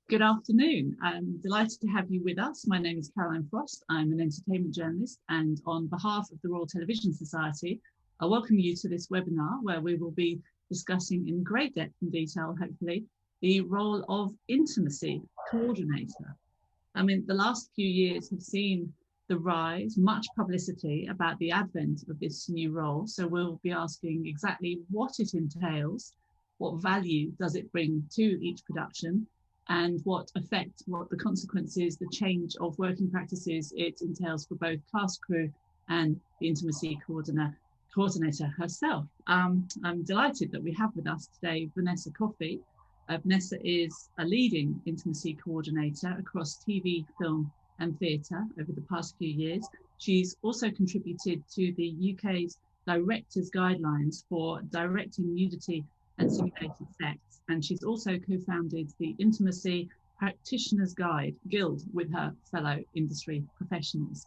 Good afternoon. I'm delighted to have you with us. My name is Caroline Frost. I'm an entertainment journalist, and on behalf of the Royal Television Society, I welcome you to this webinar where we will be discussing in great depth and detail, hopefully, the role of Intimacy Coordinator. I mean, the last few years have seen the rise, much publicity about the advent of this new role. So we'll be asking exactly what it entails, what value does it bring to each production, and what effect, what the consequences, the change of working practices it entails for both cast, crew, and the intimacy coordinator herself. I'm delighted that we have with us today Vanessa Coffey. Vanessa is a leading intimacy coordinator across TV, film, and theatre over the past few years. She's also contributed to the UK's Directors Guidelines for Directing Nudity and Simulated Sex, and she's also co-founded the Intimacy Practitioners Guild with her fellow industry professionals.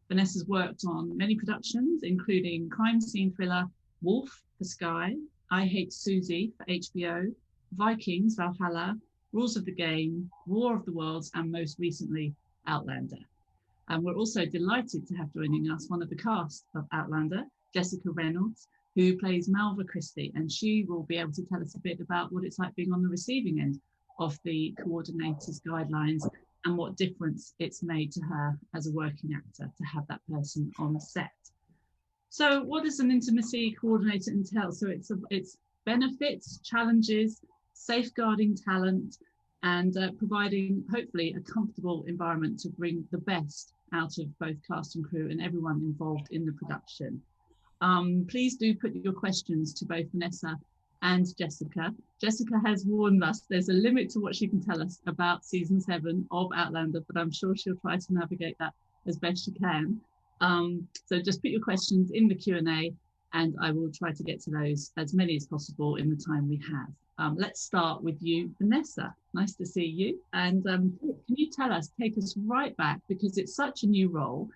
Vanessa's worked on many productions, including crime scene thriller Wolf for Sky, I Hate Susie for HBO, Vikings, Valhalla, Rules of the Game, War of the Worlds, and most recently, Outlander. And we're also delighted to have joining us one of the cast of Outlander, Jessica Reynolds, who plays Malva Christie, and she will be able to tell us a bit about what it's like being on the receiving end of the coordinator's guidelines and what difference it's made to her as a working actor to have that person on set. So what does an intimacy coordinator entail? So it's benefits, challenges, safeguarding talent, and providing hopefully a comfortable environment to bring the best out of both cast and crew and everyone involved in the production. Please do put your questions to both Vanessa and Jessica. Jessica has warned us there's a limit to what she can tell us about season 7 of Outlander, but I'm sure she'll try to navigate that as best she can. So just put your questions in the Q&A and I will try to get to those, as many as possible, in the time we have. Let's start with you, Vanessa. Nice to see you. And can you tell us, take us right back, because it's such a new role,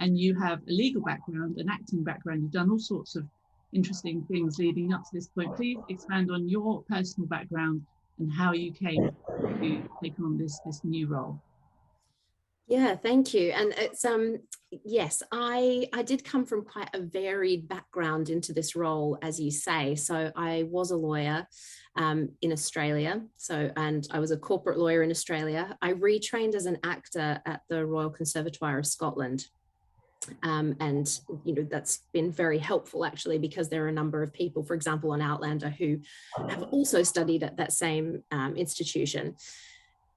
and you have a legal background, an acting background, you've done all sorts of interesting things leading up to this point. Please expand on your personal background and how you came to take on this new role. Yeah, thank you. And it's yes, I did come from quite a varied background into this role, as you say. So I was a lawyer in Australia. And I was a corporate lawyer in Australia. I retrained as an actor at the Royal Conservatoire of Scotland. And that's been very helpful, actually, because there are a number of people, for example, on Outlander, who have also studied at that same institution.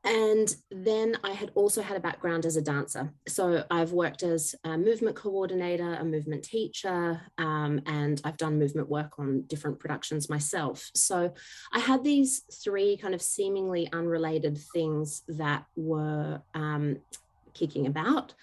And then I had also had a background as a dancer. So I've worked as a movement coordinator, a movement teacher, and I've done movement work on different productions myself. So I had these three kind of seemingly unrelated things that were kicking about.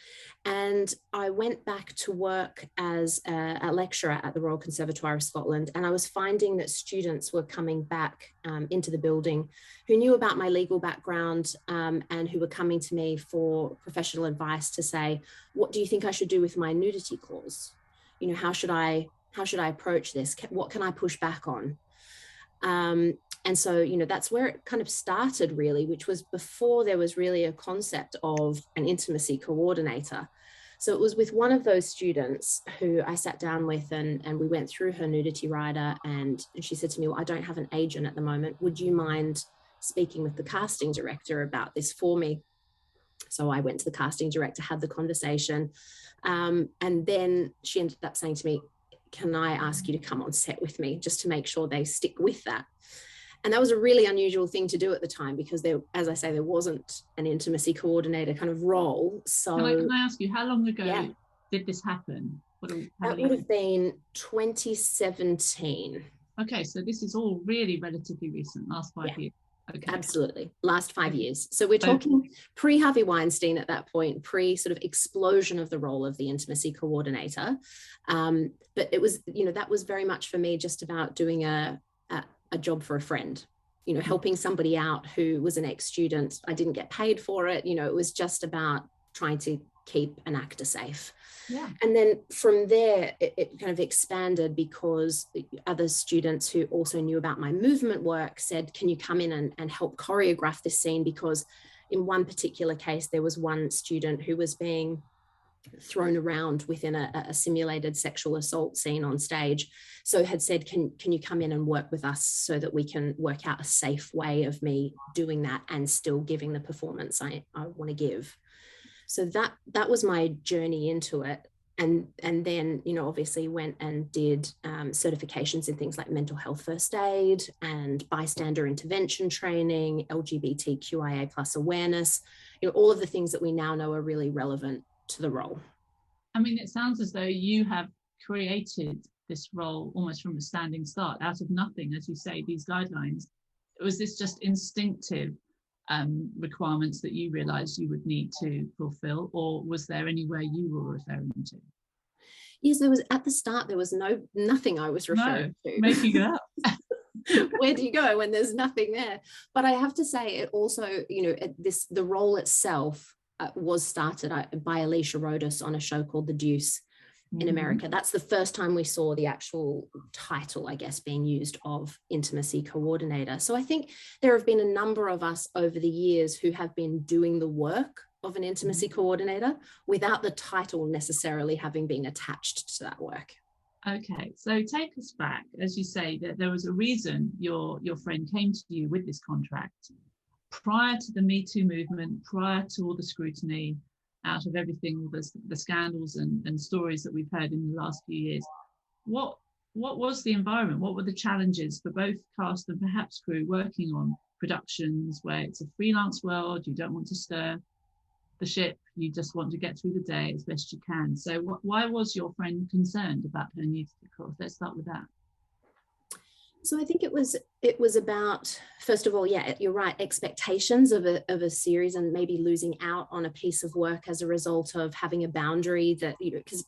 And I went back to work as a lecturer at the Royal Conservatoire of Scotland, and I was finding that students were coming back into the building who knew about my legal background and who were coming to me for professional advice to say, what do you think I should do with my nudity clause? How should I approach this? What can I push back on? And so, that's where it kind of started, really, which was before there was really a concept of an intimacy coordinator. So it was with one of those students who I sat down with and we went through her nudity rider, and she said to me, well, I don't have an agent at the moment. Would you mind speaking with the casting director about this for me? So I went to the casting director, had the conversation, and then she ended up saying to me, can I ask you to come on set with me just to make sure they stick with that? And that was a really unusual thing to do at the time, because there, as I say, there wasn't an intimacy coordinator kind of role. So can I ask you, how long ago did this happen? That would have been 2017. Okay, so this is all really relatively recent, last 5 years. Okay. Absolutely, last 5 years. So we're talking pre-Harvey Weinstein at that point, pre sort of explosion of the role of the intimacy coordinator. But it was, that was very much for me just about doing a job for a friend, helping somebody out who was an ex-student. I didn't get paid for it. It was just about trying to keep an actor safe. Yeah. And then from there, it kind of expanded because other students who also knew about my movement work said, can you come in and help choreograph this scene? Because in one particular case, there was one student who was being thrown around within a simulated sexual assault scene on stage. So had said, can you come in and work with us so that we can work out a safe way of me doing that and still giving the performance I want to give. So that was my journey into it. And then, you know, obviously went and did certifications in things like mental health first aid and bystander intervention training, LGBTQIA plus awareness, you know, all of the things that we now know are really relevant to the role. I mean, it sounds as though you have created this role almost from a standing start, out of nothing, as you say, these guidelines. Was this just instinctive requirements that you realized you would need to fulfill, or was there anywhere you were referring to? Yes, there was at the start, there was nothing I was referring to. Making it up. Where do you go when there's nothing there? But I have to say, it also, you know, the role itself was started by Alicia Rodas on a show called The Deuce in America. That's the first time we saw the actual title, I guess, being used of Intimacy Coordinator. So I think there have been a number of us over the years who have been doing the work of an intimacy coordinator without the title necessarily having been attached to that work. Okay, so take us back. As you say, that there was a reason your friend came to you with this contract. Prior to the Me Too movement, prior to all the scrutiny out of everything, the scandals and stories that we've heard in the last few years, what was the environment? What were the challenges for both cast and perhaps crew working on productions where it's a freelance world, you don't want to stir the ship, you just want to get through the day as best you can? So why was your friend concerned about her nudity course? Let's start with that. So I think it was about, first of all, yeah, you're right, expectations of a series and maybe losing out on a piece of work as a result of having a boundary that, you know, because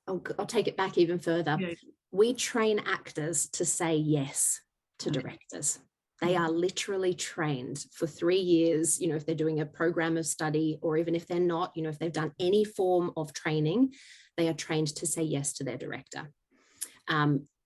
I'll take it back even further. Yeah. We train actors to say yes to directors. They are literally trained for 3 years, you know, if they're doing a program of study, or even if they're not, you know, if they've done any form of training, they are trained to say yes to their director.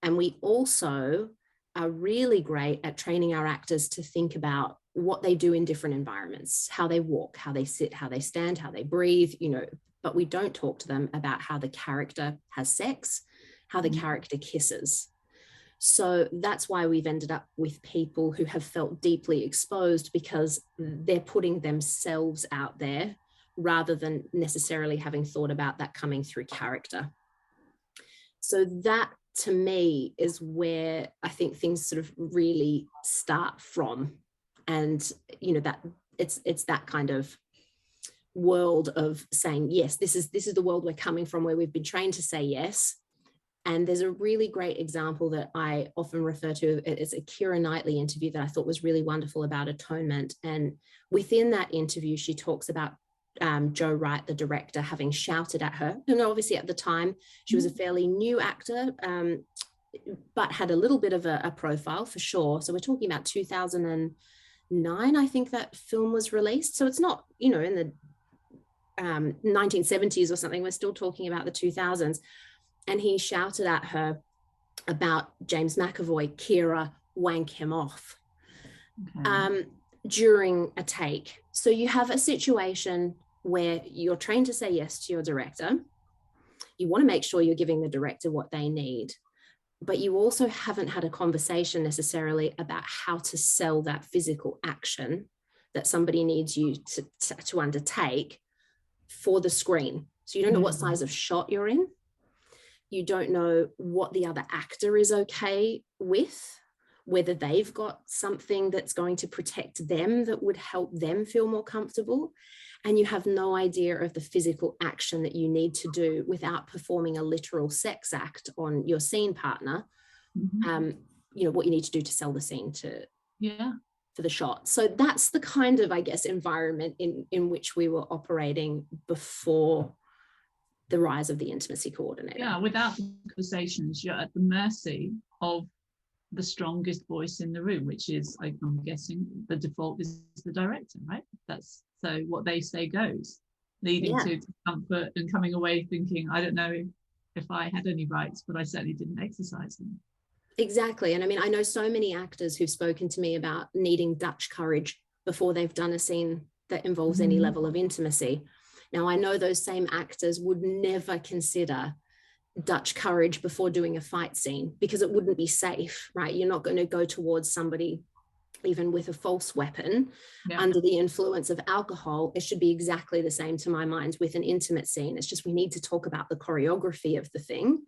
And we also are really great at training our actors to think about what they do in different environments, how they walk, how they sit, how they stand, how they breathe, you know, but we don't talk to them about how the character has sex, how the character kisses. So that's why we've ended up with people who have felt deeply exposed, because they're putting themselves out there rather than necessarily having thought about that coming through character. So that, to me, is where I think things sort of really start from. And, you know, that it's that kind of world of saying, yes, this is the world we're coming from, where we've been trained to say yes. And there's a really great example that I often refer to. It's a Keira Knightley interview that I thought was really wonderful about atonement. And within that interview, she talks about Joe Wright, the director, having shouted at her. And obviously at the time, she was a fairly new actor, but had a little bit of a profile for sure. So we're talking about 2009, I think that film was released. So it's not, you know, in the 1970s or something. We're still talking about the 2000s. And he shouted at her about James McAvoy, Keira, wank him off, during a take. So you have a situation where you're trained to say yes to your director. You want to make sure you're giving the director what they need, but you also haven't had a conversation necessarily about how to sell that physical action that somebody needs you to undertake for the screen. So you don't know what size of shot you're in. You don't know what the other actor is okay with, whether they've got something that's going to protect them that would help them feel more comfortable. And you have no idea of the physical action that you need to do without performing a literal sex act on your scene partner. You know, what you need to do to sell the scene for the shot. So that's the kind of, I guess, environment in which we were operating before the rise of the intimacy coordinator. Yeah, without conversations, you're at the mercy of the strongest voice in the room, which is, I'm guessing, the default is the director, right? That's, so what they say goes. leading to discomfort and coming away thinking, I don't know if I had any rights, but I certainly didn't exercise them. Exactly. And I mean, I know so many actors who've spoken to me about needing Dutch courage before they've done a scene that involves any level of intimacy. Now, I know those same actors would never consider Dutch courage before doing a fight scene because it wouldn't be safe, right? You're not going to go towards somebody even with a false weapon under the influence of alcohol. It should be exactly the same, to my mind, with an intimate scene. It's just we need to talk about the choreography of the thing,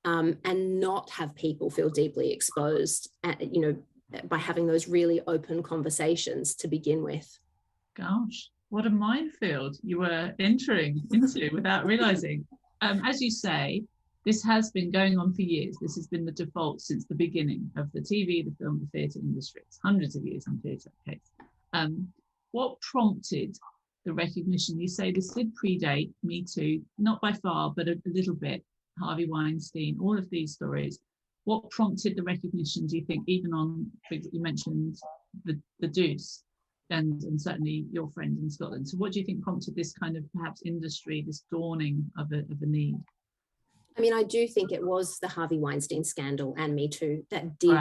and not have people feel deeply exposed, by having those really open conversations to begin with. Gosh, what a minefield you were entering into without realizing. As you say, this has been going on for years. This has been the default since the beginning of the TV, the film, the theatre industries, hundreds of years in theatre case. What prompted the recognition? You say this did predate Me Too, not by far, but a little bit. Harvey Weinstein, all of these stories. What prompted the recognition, do you think, even on, you mentioned the Deuce and certainly your friend in Scotland. So what do you think prompted this kind of perhaps industry, this dawning of a need? I mean, I do think it was the Harvey Weinstein scandal and Me Too that did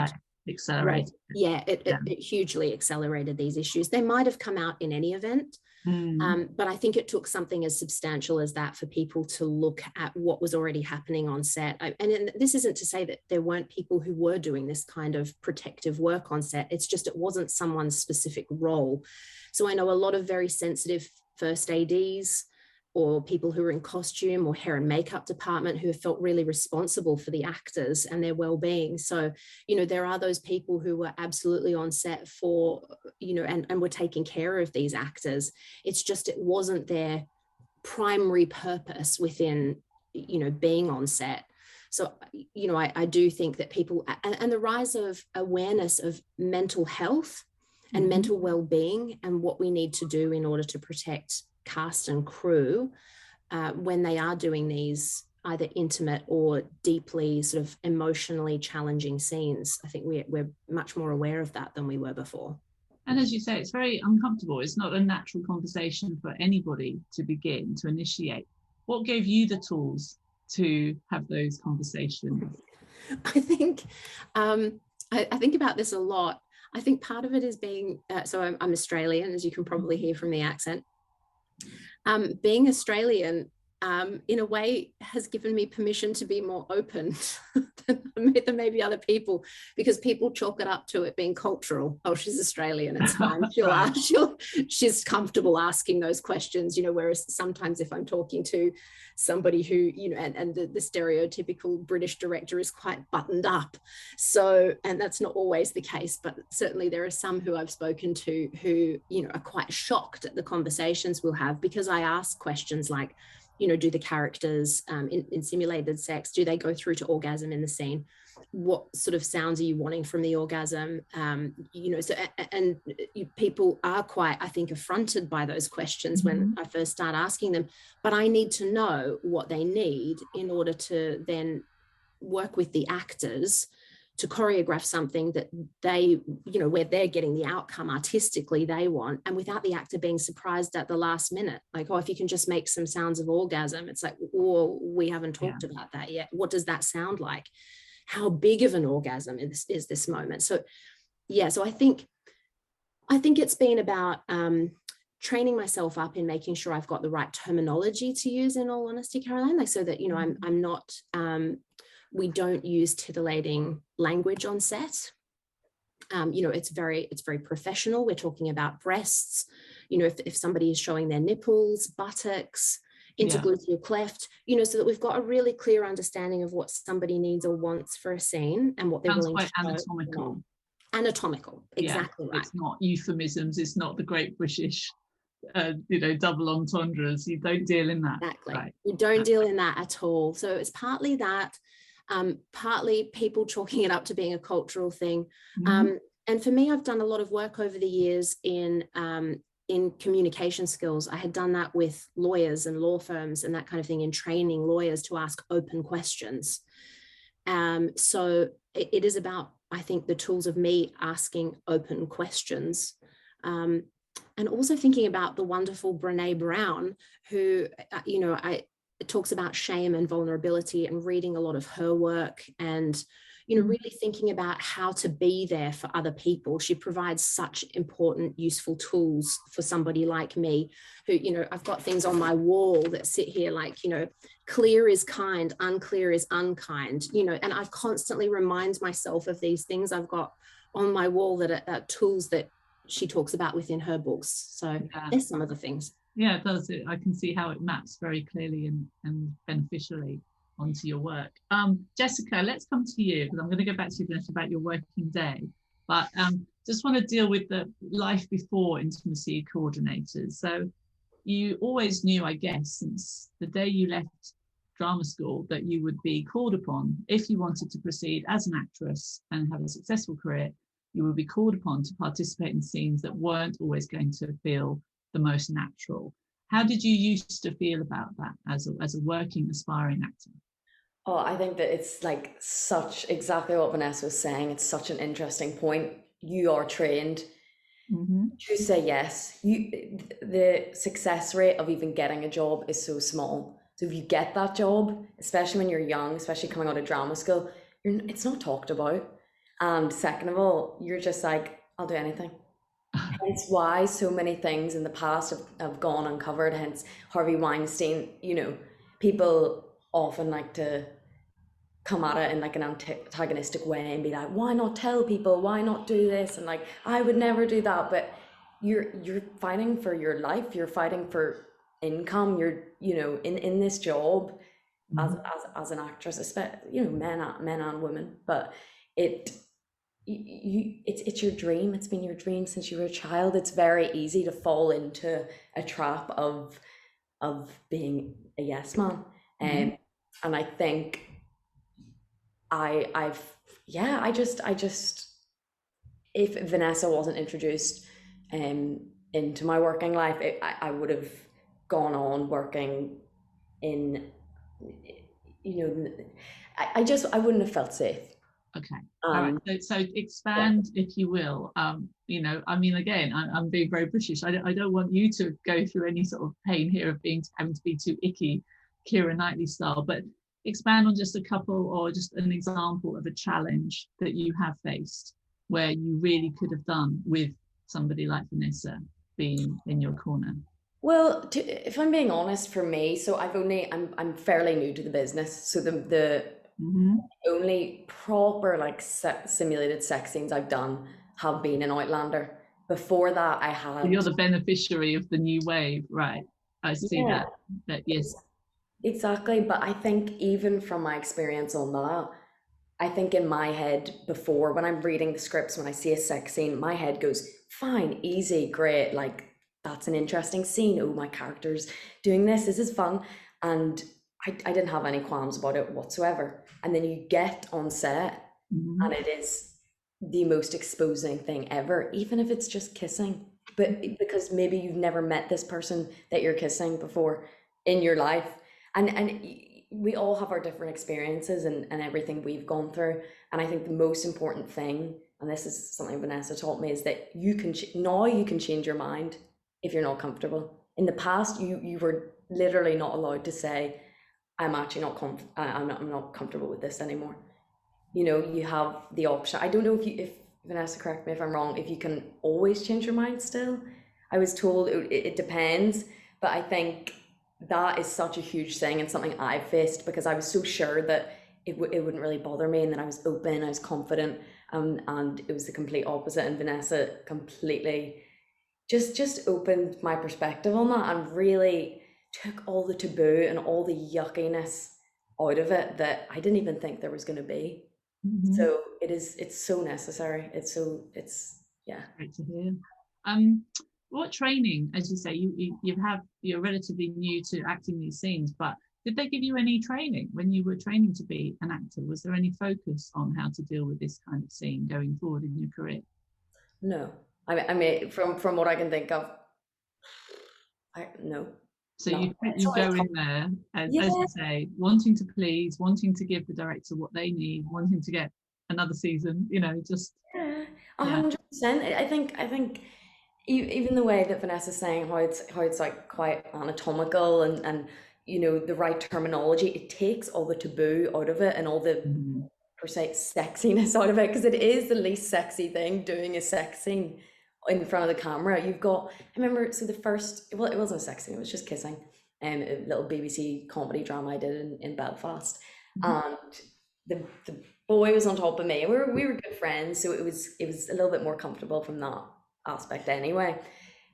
accelerate. It hugely accelerated these issues. They might have come out in any event, but I think it took something as substantial as that for people to look at what was already happening on set. And this isn't to say that there weren't people who were doing this kind of protective work on set. It's just it wasn't someone's specific role. So I know a lot of very sensitive first ADs, or people who are in costume or hair and makeup department who have felt really responsible for the actors and their well-being. So, there are those people who were absolutely on set for, and were taking care of these actors. It's just, it wasn't their primary purpose within, being on set. So, I do think that people, and the rise of awareness of mental health and mental well-being and what we need to do in order to protect cast and crew when they are doing these either intimate or deeply sort of emotionally challenging scenes. I think we're much more aware of that than we were before. And as you say, it's very uncomfortable. It's not a natural conversation for anybody to begin, to initiate. What gave you the tools to have those conversations? I think I think about this a lot. I think part of it is being, so I'm Australian, as you can probably hear from the accent. Being Australian, in a way, has given me permission to be more open than maybe other people, because people chalk it up to it being cultural. Oh, she's Australian, it's fine. She's comfortable asking those questions, whereas sometimes if I'm talking to somebody who, and the stereotypical British director is quite buttoned up. So, and that's not always the case, but certainly there are some who I've spoken to who, are quite shocked at the conversations we'll have, because I ask questions like, do the characters in simulated sex, do they go through to orgasm in the scene? What sort of sounds are you wanting from the orgasm? People are quite, I think, affronted by those questions when I first start asking them, but I need to know what they need in order to then work with the actors to choreograph something that they, where they're getting the outcome artistically they want, and without the actor being surprised at the last minute. Like, oh, if you can just make some sounds of orgasm, it's like, oh, we haven't talked about that yet. What does that sound like? How big of an orgasm is this moment? So, so I think it's been about training myself up in making sure I've got the right terminology to use, in all honesty, Caroline, like so that, I'm not, we don't use titillating language on set. It's very professional. We're talking about breasts. If somebody is showing their nipples, buttocks, intergluteal cleft, so that we've got a really clear understanding of what somebody needs or wants for a scene and what they're willing to show. Anatomical, exactly right. It's not euphemisms. It's not the great British, double entendres. You don't deal in that. Exactly. Right. You don't deal in that at all. So it's partly that. Partly people chalking it up to being a cultural thing. And for me, I've done a lot of work over the years in communication skills. I had done that with lawyers and law firms and that kind of thing, in training lawyers to ask open questions. So it is about, I think, the tools of me asking open questions. And also thinking about the wonderful Brené Brown, who, it talks about shame and vulnerability, and reading a lot of her work, and really thinking about how to be there for other people. She provides such important, useful tools for somebody like me who, I've got things on my wall that sit here like, clear is kind, unclear is unkind, and I constantly remind myself of these things I've got on my wall that are tools that she talks about within her books. So there's some of the things. Yeah, it does. I can see how it maps very clearly and beneficially onto your work. Jessica, let's come to you, because I'm going to go back to you Vanessa about your working day, but just want to deal with the life before intimacy coordinators. So you always knew, I guess, since the day you left drama school, that you would be called upon, if you wanted to proceed as an actress and have a successful career, you would be called upon to participate in scenes that weren't always going to feel the most natural. How did you used to feel about that as a working, aspiring actor? Oh, I think that it's like exactly what Vanessa was saying. It's such an interesting point. You are trained to say yes. The success rate of even getting a job is so small. So if you get that job, especially when you're young, especially coming out of drama school, it's not talked about. And second of all, you're just like, I'll do anything. Hence why so many things in the past have gone uncovered. Hence Harvey Weinstein, people often like to come at it in like an antagonistic way and be like, why not tell people, why not do this, and like, I would never do that. But you're fighting for your life, you're fighting for income, you're in this job as an actress, especially men and women. But it's your dream. It's been your dream since you were a child. It's very easy to fall into a trap of being a yes man. And I think I just if Vanessa wasn't introduced into my working life, I would have gone on working in, I wouldn't have felt safe. Okay. All right. So expand, if you will. I mean, again, I'm being very British. I don't want you to go through any sort of pain here of having to be too icky, Keira Knightley style, but expand on just a couple, or just an example of a challenge that you have faced where you really could have done with somebody like Vanessa being in your corner. Well, if I'm being honest, for me, so I'm fairly new to the business, so the only proper like simulated sex scenes I've done have been in Outlander. Before that, I had. So you're the beneficiary of the new wave, right? I see that. Yes. Exactly, but I think even from my experience on that, I think in my head before, when I'm reading the scripts, when I see a sex scene, my head goes, fine, easy, great, like that's an interesting scene. Oh, my character's doing this is fun. And I didn't have any qualms about it whatsoever. And then you get on set and it is the most exposing thing ever, even if it's just kissing. But because maybe you've never met this person that you're kissing before in your life. And we all have our different experiences and everything we've gone through. And I think the most important thing, and this is something Vanessa taught me, is that you can change your mind if you're not comfortable. In the past, you were literally not allowed to say, I'm actually I'm not comfortable with this anymore. You have the option. I don't know if Vanessa, correct me if I'm wrong, if you can always change your mind still. I was told it depends, but I think that is such a huge thing and something I've faced, because I was so sure that it wouldn't really bother me, and then I was open, I was confident, and it was the complete opposite. And Vanessa completely just opened my perspective on that and really took all the taboo and all the yuckiness out of it that I didn't even think there was going to be. So it's so necessary. It's Great to hear. What training, as you say, you're relatively new to acting these scenes, but did they give you any training when you were training to be an actor? Was there any focus on how to deal with this kind of scene going forward in your career? No, I mean from what I can think of, no. So you go in there, as you say, wanting to please, wanting to give the director what they need, wanting to get another season, just 100%. I think even the way that Vanessa's saying how it's like quite anatomical and you know the right terminology, it takes all the taboo out of it and all the Mhm. per se sexiness out of it, because it is the least sexy thing, doing a sex scene in front of the camera. You've got, I remember, so the first, well, it wasn't a sex scene, it was just kissing, a little BBC comedy drama I did in Belfast, Mhm. and the boy was on top of me. We were good friends, so it was a little bit more comfortable from that aspect anyway.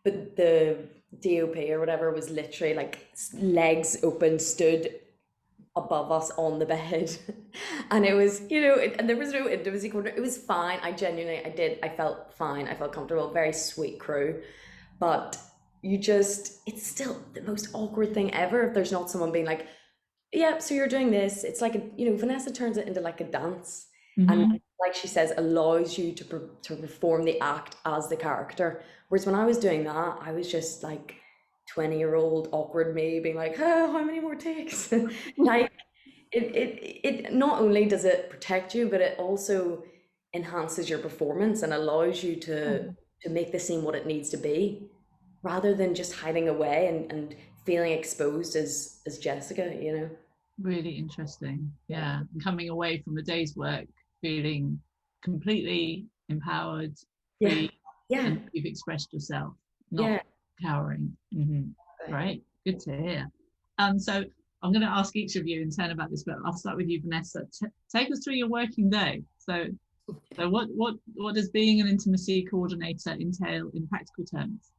But the DOP or whatever was literally like legs open, stood above us on the bed. And it was, you know, and there was no intimacy corner. It was fine. I felt fine. I felt comfortable. Very sweet crew. But it's still the most awkward thing ever if there's not someone being like, yeah, so you're doing this. It's like, Vanessa turns it into like a dance. And Mhm. like she says, allows you to perform the act as the character. Whereas when I was doing that, I was just like 20-year-old awkward me being like, oh, how many more takes? Like, it not only does it protect you, but it also enhances your performance and allows you to make the scene what it needs to be, rather than just hiding away and feeling exposed as Jessica, you know. Really interesting. Yeah. And coming away from a day's work feeling completely empowered, Yeah. free, Yeah. and you've expressed yourself, not Yeah. cowering. Right. Great. Good to hear. So I'm going to ask each of you in turn about this, but I'll start with you, Vanessa. Take us through your working day. So what does being an intimacy coordinator entail in practical terms?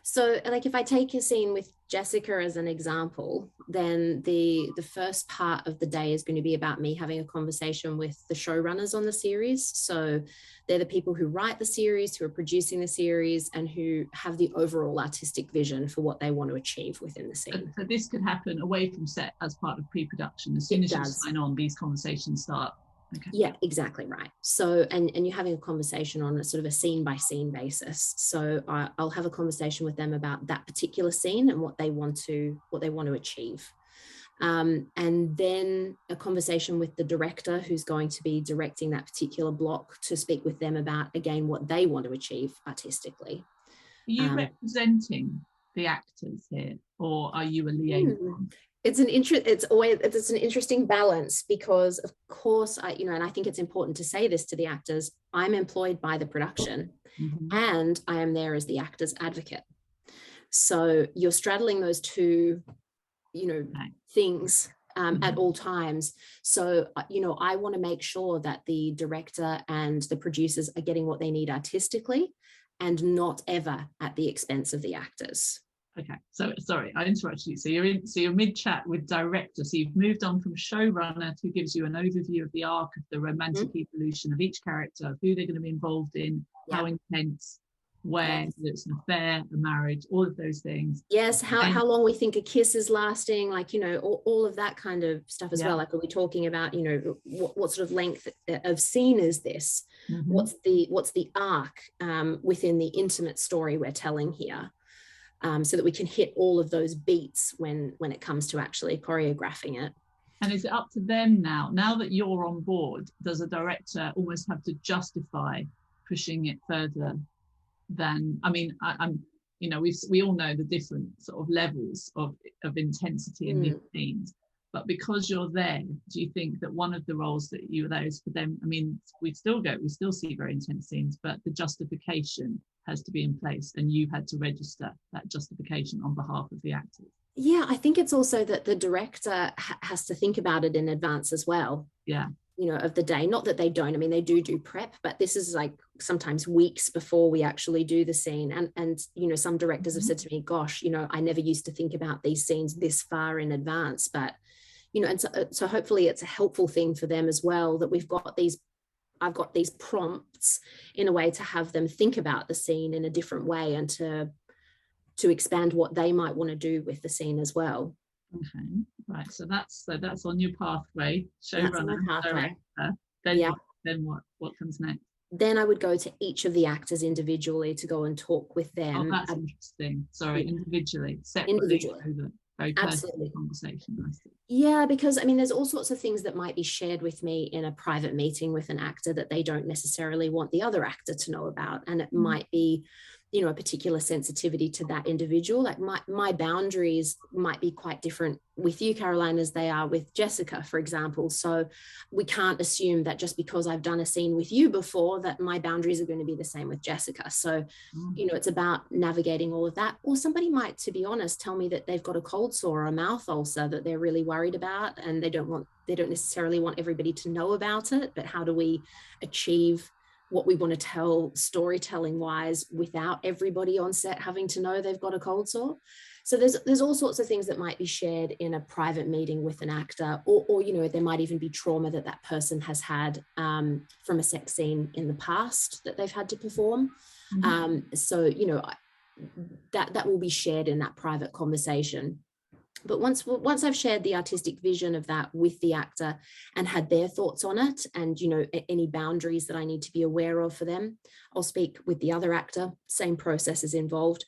So, like, if I take a scene with Jessica as an example, then the first part of the day is going to be about me having a conversation with the showrunners on the series. So they're the people who write the series, who are producing the series, and who have the overall artistic vision for what they want to achieve within the scene. So this could happen away from set as part of pre-production. As soon It as you does. sign on, these conversations start. Okay. Yeah, exactly right. So, and you're having a conversation on a sort of a scene by scene basis. So I'll have a conversation with them about that particular scene and what they want to achieve. And then a conversation with the director who's going to be directing that particular block, to speak with them about, again, what they want to achieve artistically. Are you representing the actors here, or are you a liaison? It's an interesting balance, because of course and I think it's important to say this to the actors. I'm employed by the production, and I am there as the actor's advocate. So you're straddling those two, things at all times. So, I want to make sure that the director and the producers are getting what they need artistically, and not ever at the expense of the actors. Okay, so sorry, I interrupted you. So you're mid chat with director. So you've moved on from showrunner, who gives you an overview of the arc of the romantic evolution of each character, of who they're going to be involved in, how intense, where it's an affair, a marriage, all of those things. Yes, how long we think a kiss is lasting, like, all of that kind of stuff as well. Like, are we talking about, what sort of length of scene is this? What's the arc within the intimate story we're telling here? So that we can hit all of those beats when it comes to actually choreographing it. And is it up to them now that you're on board? Does a director almost have to justify pushing it further than, we all know the different sort of levels of intensity in these scenes, but because you're there, do you think that one of the roles that you there is for them? I mean, we still see very intense scenes, but the justification has to be in place, and you had to register that justification on behalf of the actors. Yeah, I think it's also that the director has to think about it in advance as well. Yeah. Of the day. Not that they don't. I mean, they do prep, but this is like sometimes weeks before we actually do the scene. And some directors have said to me, gosh, I never used to think about these scenes this far in advance. But, and so hopefully it's a helpful thing for them as well, that I've got these prompts in a way to have them think about the scene in a different way, and to expand what they might want to do with the scene as well. Okay, right. So that's on your pathway. Showrunner, director. Then what comes next? Then I would go to each of the actors individually to go and talk with them. Oh, that's interesting. Sorry, individually, separately. Very personal conversation. Yeah, because there's all sorts of things that might be shared with me in a private meeting with an actor that they don't necessarily want the other actor to know about, and it might be you know, a particular sensitivity to that individual. Like my boundaries might be quite different with you, Caroline, as they are with Jessica, for example. So we can't assume that just because I've done a scene with you before that my boundaries are going to be the same with Jessica. So, you know, it's about navigating all of that. Or somebody might, to be honest, tell me that they've got a cold sore or a mouth ulcer that they're really worried about, and they don't necessarily want everybody to know about it. But how do we achieve what we want to tell storytelling wise without everybody on set having to know they've got a cold sore? So there's all sorts of things that might be shared in a private meeting with an actor, or you know, there might even be trauma that person has had from a sex scene in the past that they've had to perform. So, you know, that will be shared in that private conversation. But once I've shared the artistic vision of that with the actor and had their thoughts on it, and, you know, any boundaries that I need to be aware of for them, I'll speak with the other actor, same process is involved.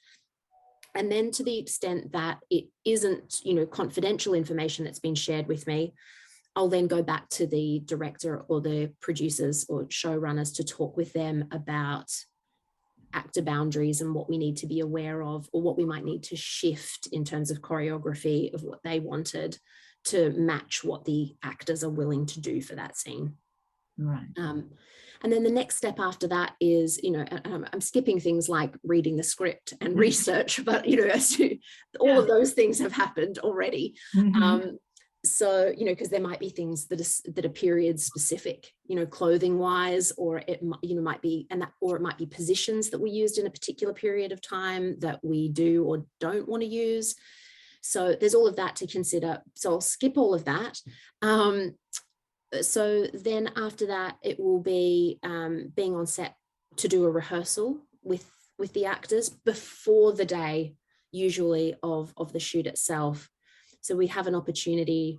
And then to the extent that it isn't, you know, confidential information that's been shared with me, I'll then go back to the director or the producers or showrunners to talk with them about actor boundaries and what we need to be aware of, or what we might need to shift in terms of choreography of what they wanted to match what the actors are willing to do for that scene. Right. And then the next step after that is, you know, I'm skipping things like reading the script and research, but, you know, all of those things have happened already. So, you know, because there might be things that are period specific, you know, clothing wise, or it, you know, might be, or it might be positions that we used in a particular period of time that we do or don't want to use. So there's all of that to consider. So I'll skip all of that. So then after that, it will be being on set to do a rehearsal with the actors before the day, usually of the shoot itself. So we have an opportunity.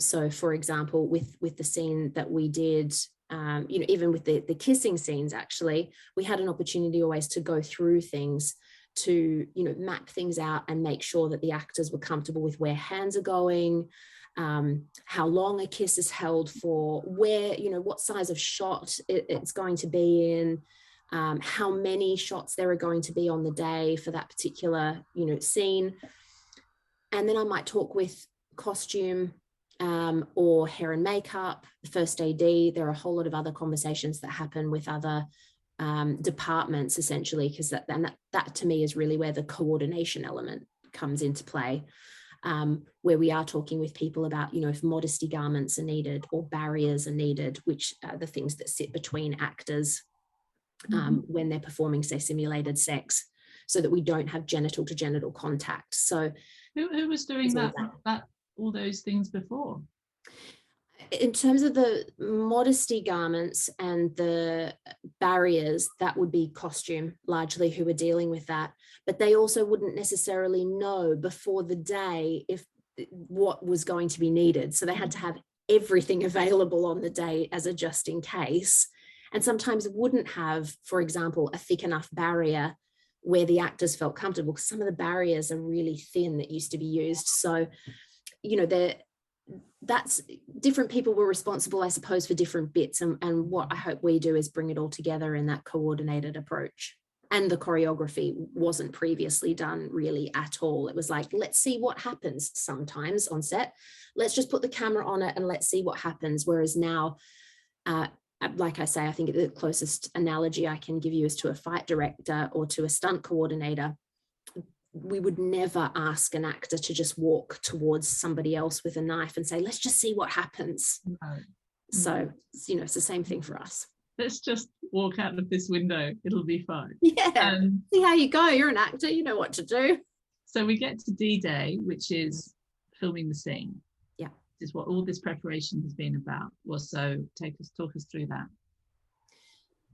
So for example, with the scene that we did, you know, even with the kissing scenes, actually, we had an opportunity always to go through things to, you know, map things out and make sure that the actors were comfortable with where hands are going, how long a kiss is held for, where, you know, what size of shot it's going to be in, how many shots there are going to be on the day for that particular, you know, scene. And then I might talk with costume or hair and makeup, the first AD. There are a whole lot of other conversations that happen with other departments, essentially, because that to me is really where the coordination element comes into play, where we are talking with people about, you know, if modesty garments are needed or barriers are needed, which are the things that sit between actors when they're performing, say, simulated sex, so that we don't have genital to genital contact. So who was doing that all those things before? In terms of the modesty garments and the barriers, that would be costume largely who were dealing with that. But they also wouldn't necessarily know before the day what was going to be needed. So they had to have everything available on the day as a just in case. And sometimes wouldn't have, for example, a thick enough barrier where the actors felt comfortable, because some of the barriers are really thin that used to be used. So, you know, that's different people were responsible, I suppose, for different bits. And what I hope we do is bring it all together in that coordinated approach. And the choreography wasn't previously done really at all. It was like, let's see what happens sometimes on set. Let's just put the camera on it and let's see what happens. Whereas now, like I say, I think the closest analogy I can give you is to a fight director or to a stunt coordinator. We would never ask an actor to just walk towards somebody else with a knife and say, let's just see what happens. No. So, you know, it's the same thing for us. Let's just walk out of this window. It'll be fine. Yeah. See how you go. You're an actor. You know what to do. So we get to D-Day, which is filming the scene. Yeah. This is what all this preparation has been about. Well, so talk us through that.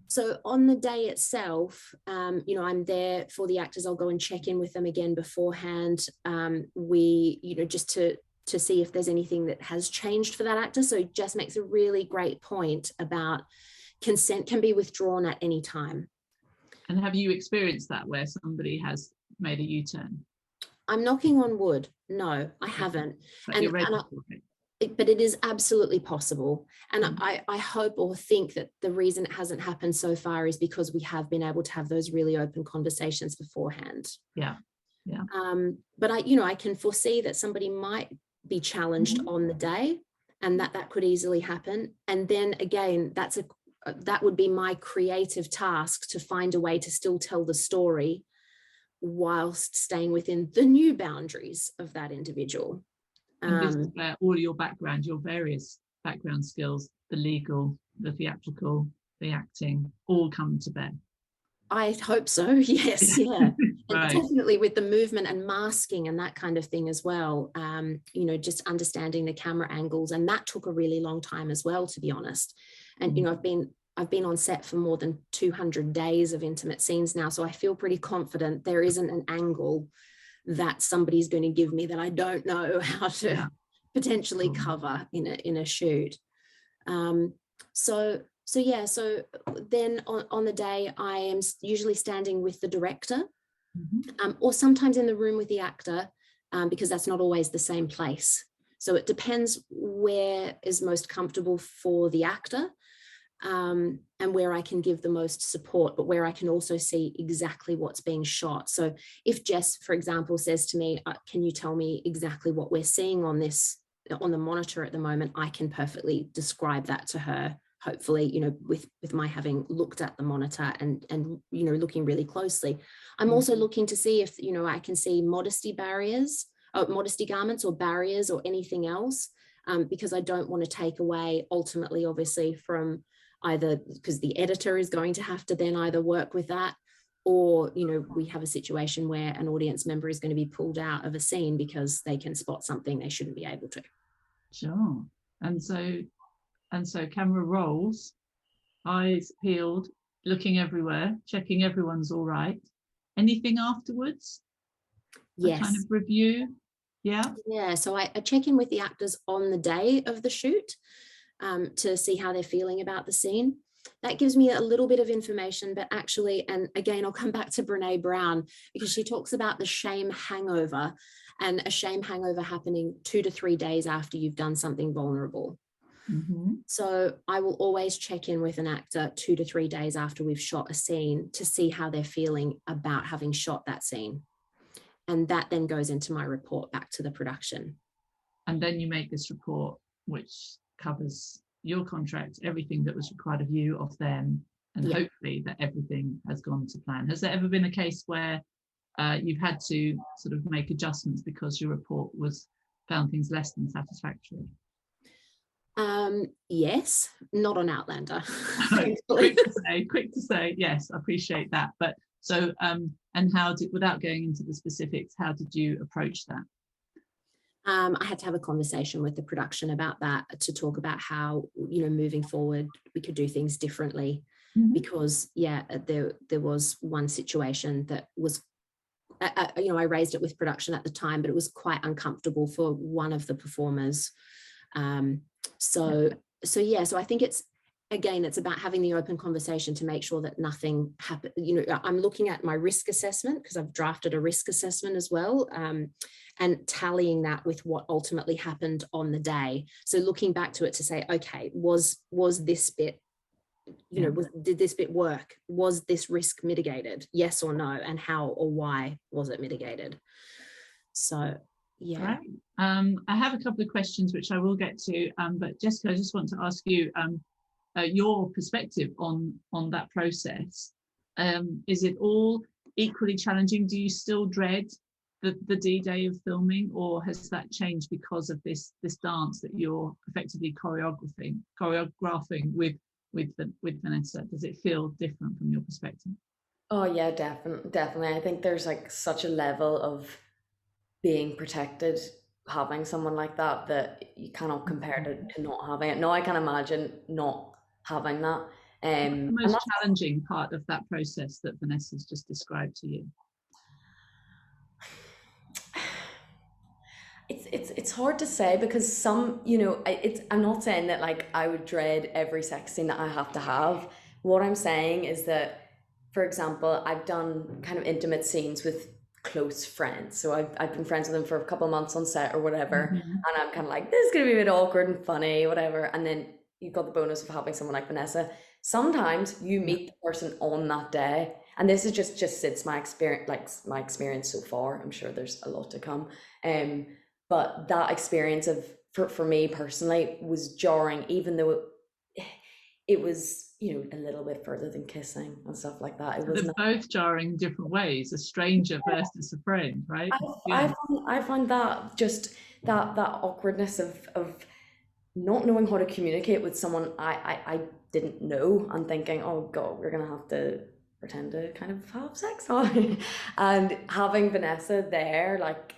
So on the day itself, you know, I'm there for the actors. I'll go and check in with them again beforehand. We, you know, just to see if there's anything that has changed for that actor. So Jess makes a really great point about consent can be withdrawn at any time. And have you experienced that where somebody has made a U-turn? I'm knocking on wood. No, I haven't. But you're ready for it. but it is absolutely possible. And I hope or think that the reason it hasn't happened so far is because we have been able to have those really open conversations beforehand. Yeah. But I can foresee that somebody might be challenged on the day, and that could easily happen. And then again, that would be my creative task, to find a way to still tell the story whilst staying within the new boundaries of that individual. And this is where all your background, your various background skills, the legal, the theatrical, the acting, all come to bear. I hope so. Yes. Yeah. Right. And definitely with the movement and masking and that kind of thing as well. Just understanding the camera angles, and that took a really long time as well, to be honest. And I've been on set for more than 200 days of intimate scenes now, so I feel pretty confident there isn't an angle that somebody's going to give me that I don't know how to potentially cover in a shoot. So then on the day, I am usually standing with the director, or sometimes in the room with the actor, because that's not always the same place. So it depends where is most comfortable for the actor, and where I can give the most support, but where I can also see exactly what's being shot. So if Jess, for example, says to me, can you tell me exactly what we're seeing on the monitor at the moment, I can perfectly describe that to her, hopefully, with my having looked at the monitor and looking really closely. I'm also looking to see if, I can see modesty garments or barriers or anything else, because I don't want to take away ultimately, obviously, from either, because the editor is going to have to then either work with that, or, we have a situation where an audience member is going to be pulled out of a scene because they can spot something they shouldn't be able to. Sure. And so camera rolls, eyes peeled, looking everywhere, checking everyone's all right. Anything afterwards? Yes. A kind of review? Yeah. So I check in with the actors on the day of the shoot, to see how they're feeling about the scene. That gives me a little bit of information, but actually, and again, I'll come back to Brene Brown, because she talks about the shame hangover, and a shame hangover happening 2 to 3 days after you've done something vulnerable. So I will always check in with an actor 2 to 3 days after we've shot a scene to see how they're feeling about having shot that scene. And that then goes into my report back to the production. And then you make this report, which covers your contract, everything that was required of you, of them, and hopefully that everything has gone to plan. Has there ever been a case where you've had to sort of make adjustments because your report was found things less than satisfactory? Yes, not on Outlander. quick to say, yes, I appreciate that. But so, and without going into the specifics, how did you approach that? I had to have a conversation with the production about that, to talk about how, moving forward, we could do things differently. Because there was one situation that was, I raised it with production at the time, but it was quite uncomfortable for one of the performers. So I think it's about having the open conversation to make sure that nothing happens. I'm looking at my risk assessment, because I've drafted a risk assessment as well, and tallying that with what ultimately happened on the day. So looking back to it to say, okay, was this bit, did this bit work? Was this risk mitigated? Yes or no? And how or why was it mitigated? So, yeah. Great. I have a couple of questions which I will get to, but Jessica, I just want to ask you your perspective on that process. Is it all equally challenging? Do you still dread the D-Day of filming, or has that changed because of this dance that you're effectively choreographing with Vanessa? Does it feel different from your perspective? Oh yeah, definitely. I think there's like such a level of being protected having someone like that you cannot compare to not having it. No, I can imagine not having that. What's the most challenging part of that process that Vanessa's just described to you? It's hard to say, because some, I'm not saying that like I would dread every sex scene that I have to have. What I'm saying is that, for example, I've done kind of intimate scenes with close friends. So I've been friends with them for a couple of months on set or whatever. Mhm. And I'm kind of like, this is going to be a bit awkward and funny, whatever. And then you've got the bonus of having someone like Vanessa. Sometimes you meet the person on that day. And this is just since my experience, like my experience so far. I'm sure there's a lot to come. But that experience of, for me personally, was jarring, even though it was, you know, a little bit further than kissing and stuff like that. It was They're both jarring in different ways, a stranger versus a friend, right? I find that just that awkwardness of not knowing how to communicate with someone I didn't know, and thinking, oh God, we're gonna have to pretend to kind of have sex on. And having Vanessa there, like,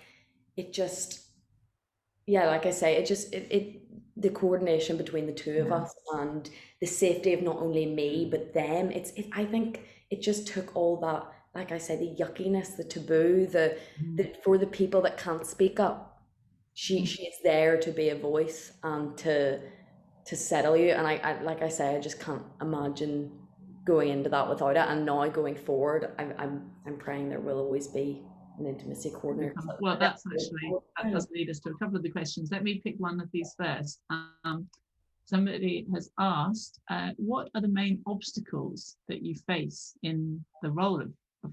it just, yeah, like I say, it the coordination between the two of us, and the safety of not only me but them, I think it just took all that, like I say, the yuckiness, the taboo, the for the people that can't speak up, she is there to be a voice and to settle you. And I like I say, I just can't imagine going into that without it. And now going forward, I'm praying there will always be an intimacy coordinator. Well, that does lead us to a couple of the questions. Let me pick one of these first. Somebody has asked, what are the main obstacles that you face in the role of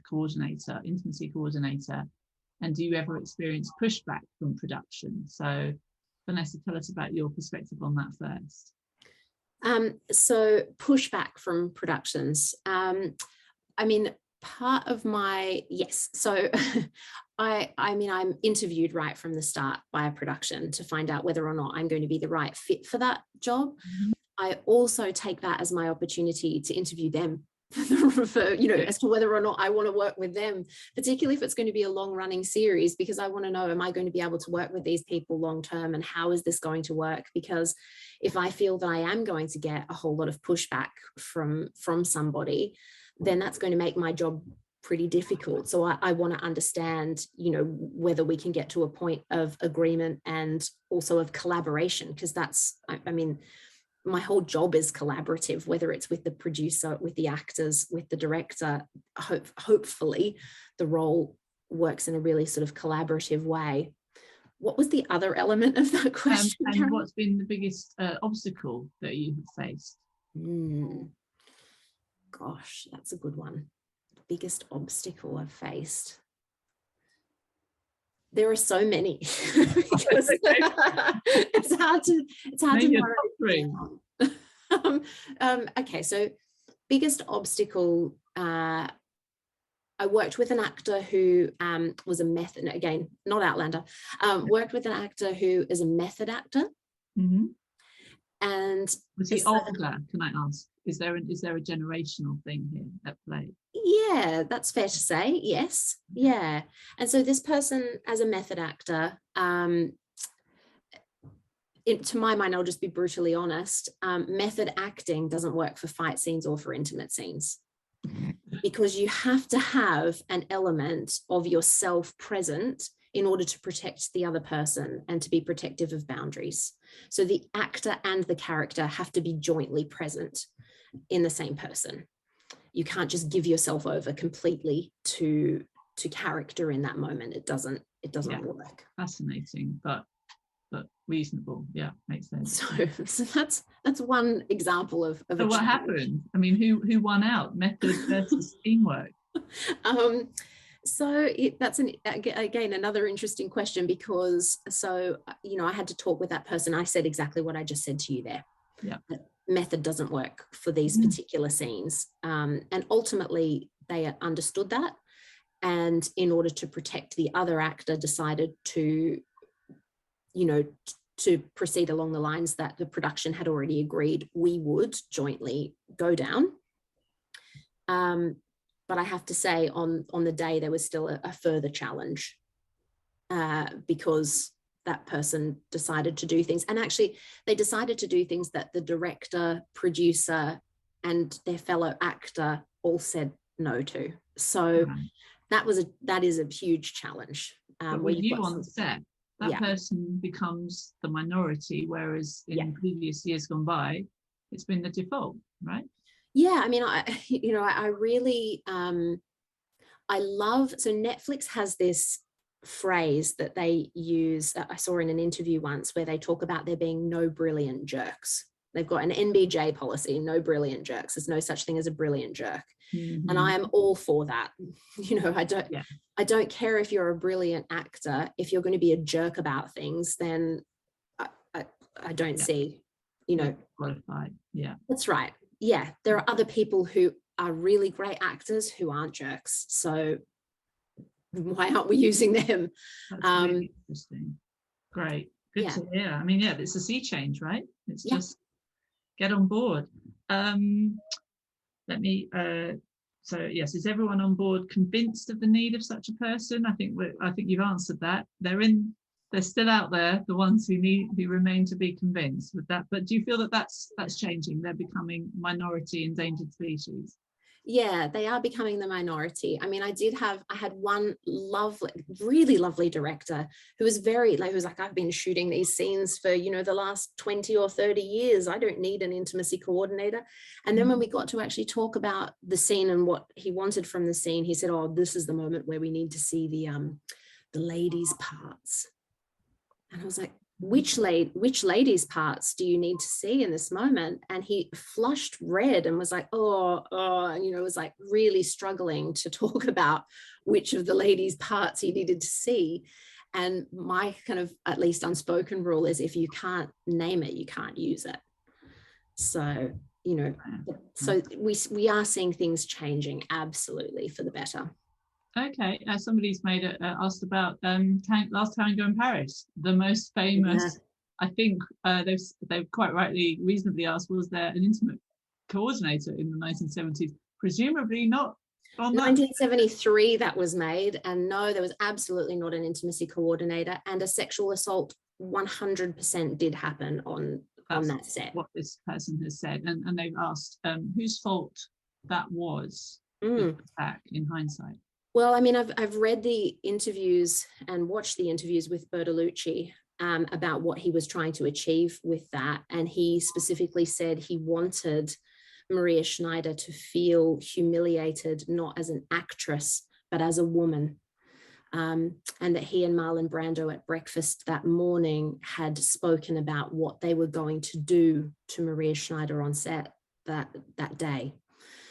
coordinator, intimacy coordinator, and do you ever experience pushback from production? So Vanessa, tell us about your perspective on that first. So pushback from productions. I mean, part of my, yes, so I mean, I'm interviewed right from the start by a production to find out whether or not I'm going to be the right fit for that job. Mm-hmm. I also take that as my opportunity to interview them for, you know, as to whether or not I want to work with them, particularly if it's going to be a long running series, because I want to know, am I going to be able to work with these people long term, and how is this going to work? Because if I feel that I am going to get a whole lot of pushback from somebody, then that's going to make my job pretty difficult. So I want to understand, you know, whether we can get to a point of agreement and also of collaboration, because that's, I mean, my whole job is collaborative, whether it's with the producer, with the actors, with the director. Hopefully the role works in a really sort of collaborative way. What was the other element of that question? And what's been the biggest obstacle that you have faced? Gosh, that's a good one. The biggest obstacle I've faced. There are so many. It's hard to narrow down. Okay, so biggest obstacle. I worked with an actor who was a method, again, not Outlander, worked with an actor who is a method actor. Mm-hmm. And was he older, can I ask? Is there a generational thing here at play? Yeah, that's fair to say. Yes. Yeah. And so this person, as a method actor, to my mind, I'll just be brutally honest, method acting doesn't work for fight scenes or for intimate scenes, because you have to have an element of yourself present in order to protect the other person and to be protective of boundaries. So the actor and the character have to be jointly present in the same person. You can't just give yourself over completely to character in that moment. It doesn't work. Fascinating, but reasonable. Yeah, makes sense. So that's one example of so what happened? I mean, who won out? Method versus teamwork? So that's again another interesting question, because you know, I had to talk with that person. I said exactly what I just said to you there. Yeah. Method doesn't work for these particular scenes, and ultimately they understood that, and in order to protect the other actor, decided to, you know, to proceed along the lines that the production had already agreed we would jointly go down. But I have to say, on the day, there was still a further challenge, because that person decided to do things. And actually, they decided to do things that the director, producer, and their fellow actor all said no to. So that is a huge challenge. But with you on the set, that person becomes the minority, whereas in previous years gone by, it's been the default, right? Yeah, I mean, I really, I love, so Netflix has this phrase that they use, I saw in an interview once, where they talk about there being no brilliant jerks. They've got an NBJ policy, no brilliant jerks. There's no such thing as a brilliant jerk. Mm-hmm. And I am all for that. You know, I don't care if you're a brilliant actor. If you're going to be a jerk about things, then I don't see, you know. Qualified. Yeah. That's right. Yeah. There are other people who are really great actors who aren't jerks. So why aren't we using them? That's really interesting. Great. Good to hear. I mean, yeah, it's a sea change, right? It's just get on board. So yes, is everyone on board convinced of the need of such a person? I think you've answered that. They're still out there, the ones who remain to be convinced with that. But do you feel that that's changing? They're becoming minority endangered species. Yeah, they are becoming the minority. I mean, I had one really lovely director who was like, I've been shooting these scenes for, you know, the last 20 or 30 years. I don't need an intimacy coordinator. And then when we got to actually talk about the scene and what he wanted from the scene, he said, oh, this is the moment where we need to see the ladies' parts. And I was like, which ladies' parts do you need to see in this moment? And he flushed red and was like, oh, and, you know, was like really struggling to talk about which of the ladies' parts he needed to see. And my kind of, at least unspoken rule is, if you can't name it, you can't use it. So, you know, so we are seeing things changing, absolutely, for the better. Okay, somebody's asked about Last Tango in Paris, the most famous. I think they've quite rightly, reasonably asked, was there an intimate coordinator in the 1970s? Presumably not. 1973 that was made, and no, there was absolutely not an intimacy coordinator, and a sexual assault 100% did happen on that set. What this person has said, and they've asked whose fault that was back in hindsight. Well, I mean, I've read the interviews and watched the interviews with Bertolucci about what he was trying to achieve with that. And he specifically said he wanted Maria Schneider to feel humiliated, not as an actress, but as a woman. And that he and Marlon Brando at breakfast that morning had spoken about what they were going to do to Maria Schneider on set that day.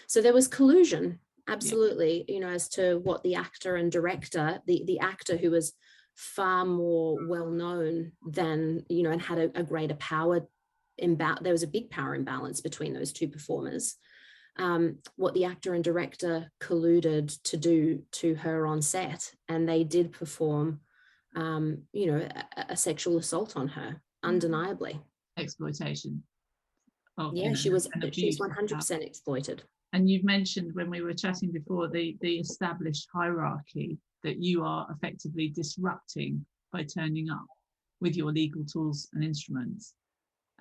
So there was collusion. Absolutely, you know, as to what the actor and director, the actor who was far more well known than, you know, and had a greater power there was a big power imbalance between those two performers. What the actor and director colluded to do to her on set, and they did perform, you know, a sexual assault on her, undeniably. Exploitation. She was 100% exploited. And you've mentioned when we were chatting before the established hierarchy that you are effectively disrupting by turning up with your legal tools and instruments.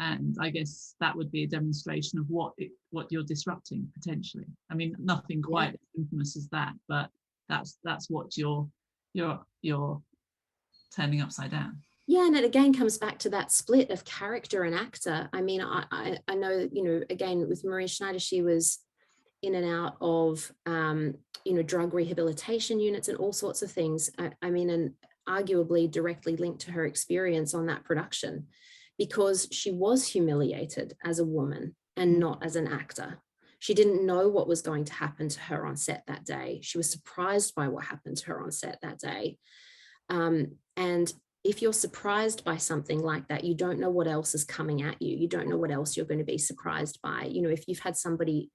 And I guess that would be a demonstration of what you're disrupting potentially. I mean, nothing quite as infamous as that, but that's what you're turning upside down. Yeah, and it again comes back to that split of character and actor. I mean, I know, you know, again with Maria Schneider, she was in and out of, you know, drug rehabilitation units and all sorts of things. I mean, and arguably directly linked to her experience on that production, because she was humiliated as a woman and not as an actor. She didn't know what was going to happen to her on set that day. She was surprised by what happened to her on set that day. And if you're surprised by something like that, you don't know what else is coming at you. You don't know what else you're going to be surprised by. You know, if you've had somebody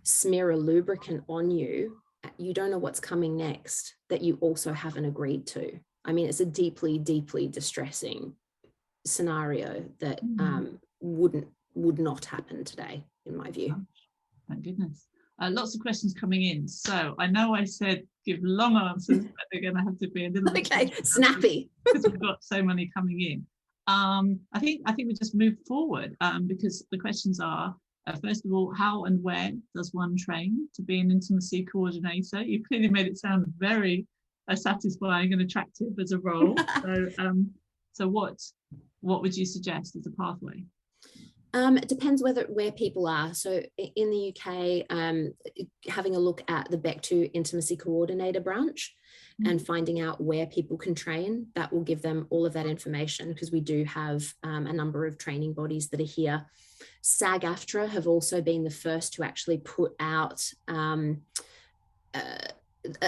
smear a lubricant on you, you don't know what's coming next that you also haven't agreed to. I mean, it's a deeply, deeply distressing scenario that would not happen today, in my view. Thank goodness. Lots of questions coming in. So I know I said give long answers, but they're going to have to be a little bit snappy because we've got so many coming in. I think we just move forward because the questions are, first of all, how and where does one train to be an intimacy coordinator? You've clearly made it sound very satisfying and attractive as a role. So what would you suggest as a pathway? It depends where people are. So in the UK, having a look at the Beck2 Intimacy Coordinator branch and finding out where people can train, that will give them all of that information, because we do have a number of training bodies that are here. SAG-AFTRA have also been the first to actually put out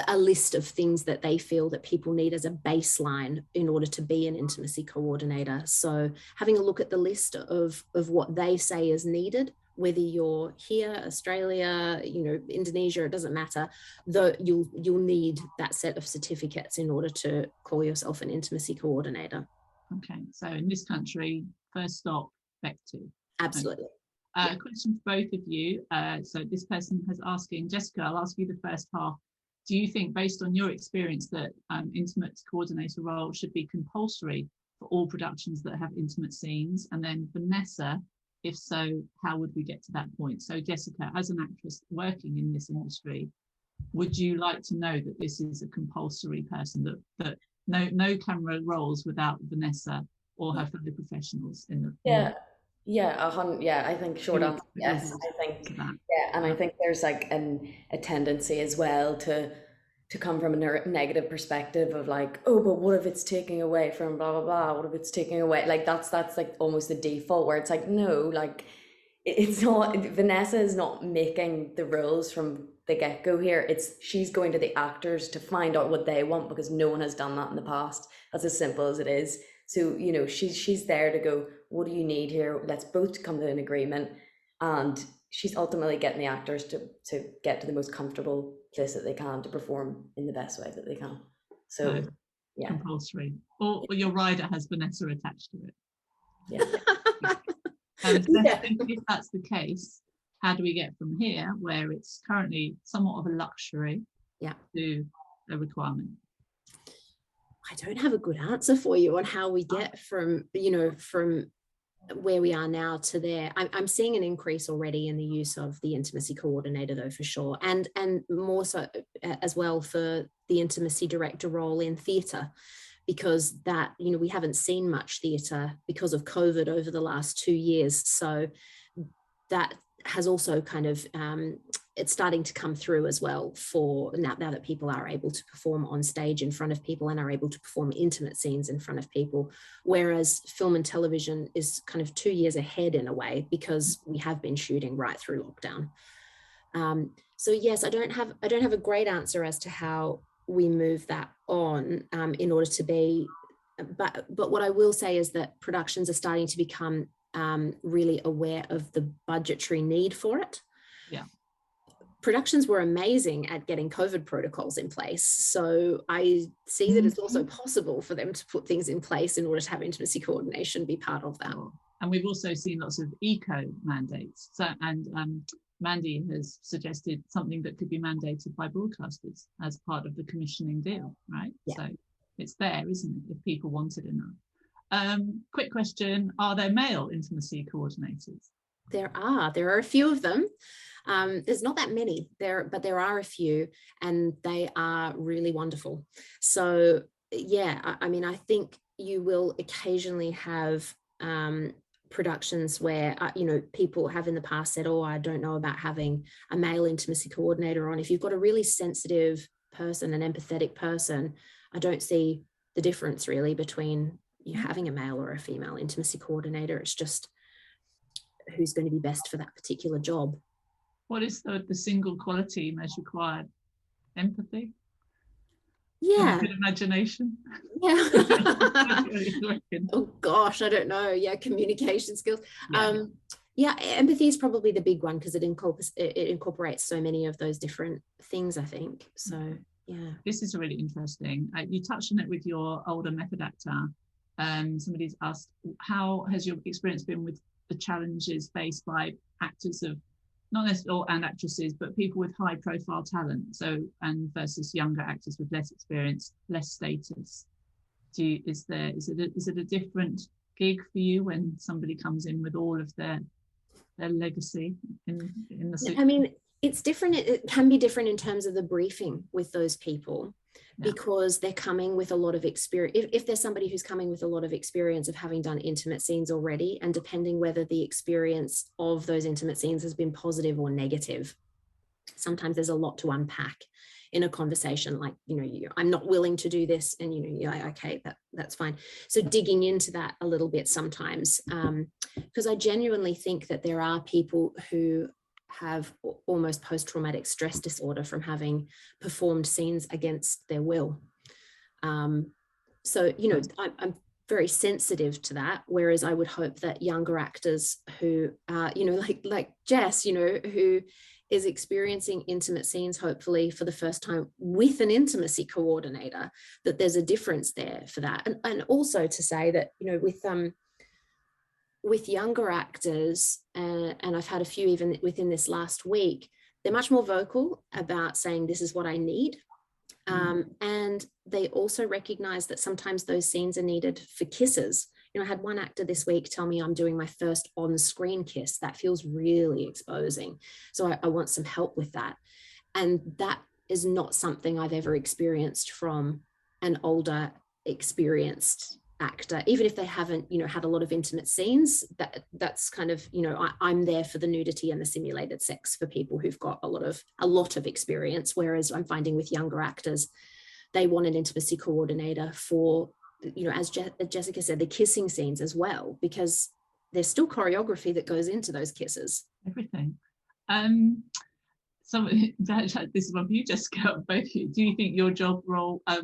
a list of things that they feel that people need as a baseline in order to be an intimacy coordinator. So having a look at the list of what they say is needed, whether you're here, Australia, Indonesia, it doesn't matter, though you'll need that set of certificates in order to call yourself an intimacy coordinator. Okay, so in this country, first stop, Beck2. Absolutely. Okay. A question for both of you. So this person is asking, Jessica, I'll ask you the first half. Do you think, based on your experience, that intimate coordinator role should be compulsory for all productions that have intimate scenes? And then Vanessa, if so, how would we get to that point? So Jessica, as an actress working in this industry, would you like to know that this is a compulsory person, that no camera rolls without Vanessa or her fellow professionals in the I think short answer, yes. I think and I think there's like a tendency as well to come from a negative perspective of like, oh, but what if it's taking away from blah blah blah? What if it's taking away, like that's like almost the default, where it's like, no, like it's not. Vanessa is not making the rules from the get-go here. She's going to the actors to find out what they want, because no one has done that in the past. That's as simple as it is. So, she's there to go, what do you need here? Let's both come to an agreement. And she's ultimately getting the actors to get to the most comfortable place that they can to perform in the best way that they can. So, yeah. Compulsory. Or your rider has Vanessa attached to it. Yeah. And if that's the case, how do we get from here, where it's currently somewhat of a luxury, to a requirement? I don't have a good answer for you on how we get from where we are now to there. I'm seeing an increase already in the use of the intimacy coordinator, though, for sure, and more so as well for the intimacy director role in theatre, because that, we haven't seen much theatre because of COVID over the last 2 years. So that has also kind of, it's starting to come through as well for now that people are able to perform on stage in front of people and are able to perform intimate scenes in front of people, whereas film and television is kind of 2 years ahead in a way, because we have been shooting right through lockdown. So yes, I don't have a great answer as to how we move that on in order to be, but what I will say is that productions are starting to become really aware of the budgetary need for it. Yeah. Productions were amazing at getting COVID protocols in place. So I see that it's also possible for them to put things in place in order to have intimacy coordination be part of that. And we've also seen lots of eco mandates. So, and Mandy has suggested something that could be mandated by broadcasters as part of the commissioning deal, right? Yeah. So it's there, isn't it, if people want it enough. Quick question, are there male intimacy coordinators? There are a few of them. There's not that many but there are a few, and they are really wonderful. So yeah, I mean, I think you will occasionally have productions where people have in the past said, oh, I don't know about having a male intimacy coordinator on. If you've got a really sensitive person, an empathetic person, I don't see the difference really between you having a male or a female intimacy coordinator. It's just who's going to be best for that particular job. What is the single quality most required? Empathy? Yeah. Good imagination? Yeah. Oh gosh, I don't know. Yeah, communication skills. Yeah, empathy is probably the big one, because it incorporates so many of those different things, I think. So yeah. This is really interesting. You touched on it with your older method actor. Somebody's asked, how has your experience been with the challenges faced by actors of, not necessarily, and actresses, but people with high profile talent, so, and versus younger actors with less experience, less status? Is it a different gig for you when somebody comes in with all of their legacy in the suit? I mean, it's different. It can be different in terms of the briefing with those people, because they're coming with a lot of experience. If there's somebody who's coming with a lot of experience of having done intimate scenes already, and depending whether the experience of those intimate scenes has been positive or negative, sometimes there's a lot to unpack in a conversation, like, I'm not willing to do this, and you're like, okay, that's fine. So digging into that a little bit sometimes, because I genuinely think that there are people who have almost post-traumatic stress disorder from having performed scenes against their will. So I'm very sensitive to that, whereas I would hope that younger actors who like Jess, who is experiencing intimate scenes hopefully for the first time with an intimacy coordinator, that there's a difference there for that. And also to say that with younger actors, and I've had a few even within this last week, they're much more vocal about saying, this is what I need. And they also recognize that sometimes those scenes are needed for kisses. I had one actor this week tell me, I'm doing my first on-screen kiss. That feels really exposing. So I want some help with that. And that is not something I've ever experienced from an older, experienced actor, even if they haven't had a lot of intimate scenes. That's kind of I'm there for the nudity and the simulated sex for people who've got a lot of experience, whereas I'm finding with younger actors, they want an intimacy coordinator for as Jessica said, the kissing scenes as well, because there's still choreography that goes into those kisses. Everything. So this is one for you, Jessica. Both of you. Do you think your job role of